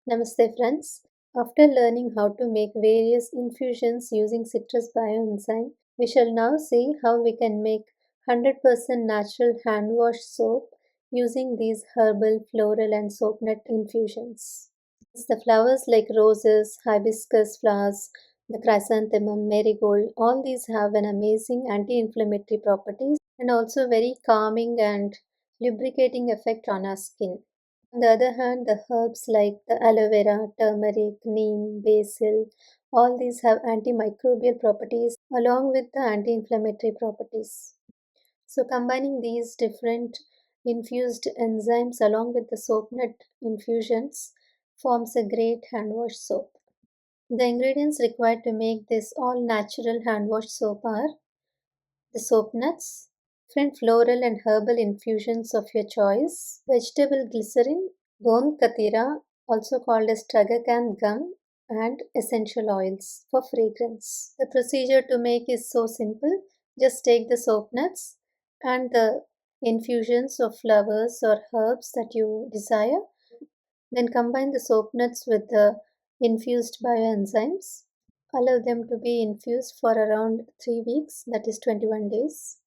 Namaste, friends. After learning how to make various infusions using citrus bioenzyme, we shall now see how we can make 100% natural hand wash soap using these herbal, floral, and soap nut infusions. The flowers like roses, hibiscus flowers, the chrysanthemum, marigold, all these have an amazing anti inflammatory properties and also very calming and lubricating effect on our skin. On the other hand, the herbs like the aloe vera, turmeric, neem, basil, all these have antimicrobial properties along with the anti inflammatory properties. So, combining these different infused enzymes along with the soap nut infusions forms a great hand wash soap. The ingredients required to make this all natural hand wash soap are the soap nuts, different floral and herbal infusions of your choice, vegetable glycerin, gond katira, also called as tragacan gum, and essential oils for fragrance. The procedure to make is so simple. Just take the soap nuts and the infusions of flowers or herbs that you desire. Then combine the soap nuts with the infused bioenzymes. Allow them to be infused for around 3 weeks, that is 21 days.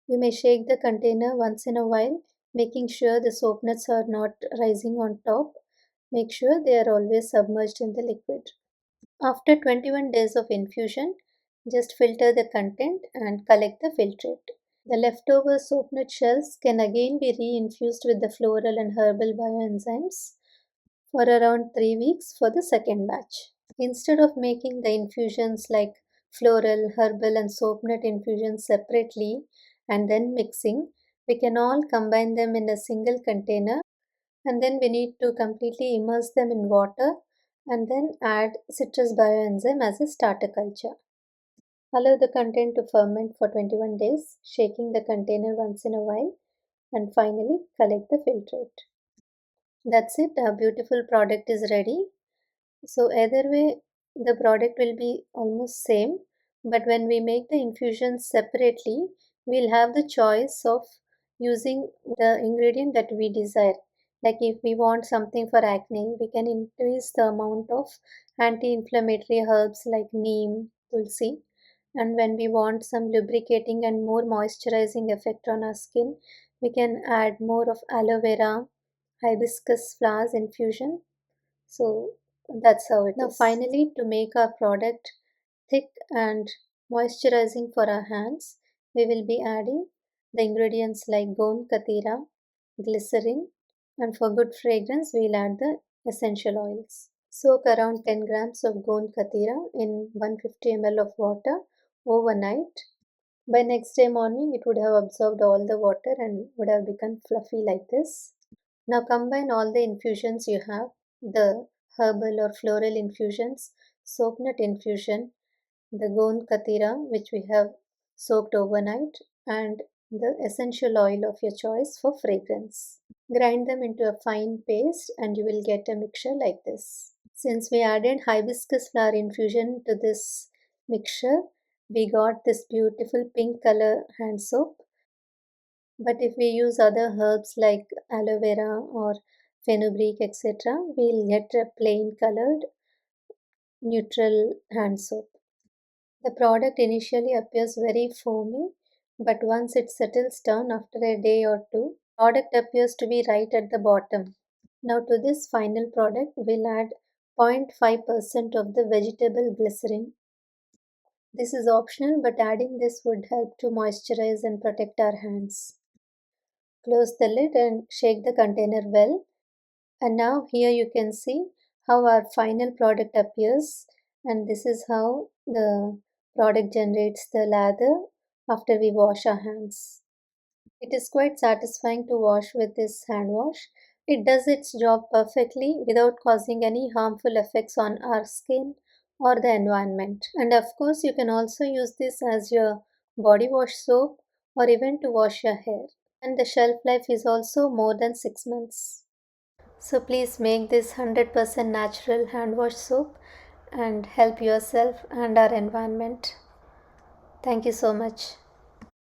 You may shake the container once in a while, making sure the soap nuts are not rising on top. Make sure they are always submerged in the liquid. After 21 days of infusion, just filter the content and collect the filtrate. The leftover soap nut shells can again be reinfused with the floral and herbal bioenzymes for around 3 weeks for the second batch. Instead of making the infusions like floral, herbal, and soap nut infusions separately and then mixing, we can all combine them in a single container, and then we need to completely immerse them in water and then add citrus bioenzyme as a starter culture. Allow the content to ferment for 21 days, shaking the container once in a while, and finally collect the filtrate. That's it, our beautiful product is ready. So either way, the product will be almost same, but when we make the infusions separately, we'll have the choice of using the ingredient that we desire. Like if we want something for acne, we can increase the amount of anti-inflammatory herbs like neem, tulsi, and when we want some lubricating and more moisturizing effect on our skin, we can add more of aloe vera, hibiscus flowers infusion. So that's how it now is. Finally, to make our product thick and moisturizing for our hands, we will be adding the ingredients like gond katira, glycerin, and for good fragrance, we'll add the essential oils. Soak around 10 grams of gond katira in 150 ml of water overnight. By next day morning, it would have absorbed all the water and would have become fluffy like this. Now combine all the infusions you have, the herbal or floral infusions, soap nut infusion, the gond katira which we have soaked overnight, and the essential oil of your choice for fragrance. Grind them into a fine paste and you will get a mixture like this. Since we added hibiscus flower infusion to this mixture, we got this beautiful pink color hand soap. But if we use other herbs like aloe vera or fenugreek, etc., we'll get a plain colored neutral hand soap. The product initially appears very foamy, but once it settles down after a day or two, product appears to be right at the bottom. Now to this final product, we'll add 0.5% of the vegetable glycerin. This is optional, but adding this would help to moisturize and protect our hands. Close the lid and shake the container well. And now here you can see how our final product appears, and this is how the product generates the lather after we wash our hands. It is quite satisfying to wash with this hand wash. It does its job perfectly without causing any harmful effects on our skin or the environment. And of course, you can also use this as your body wash soap or even to wash your hair. And the shelf life is also more than 6 months. So please make this 100% natural hand wash soap and help yourself and our environment. Thank you so much.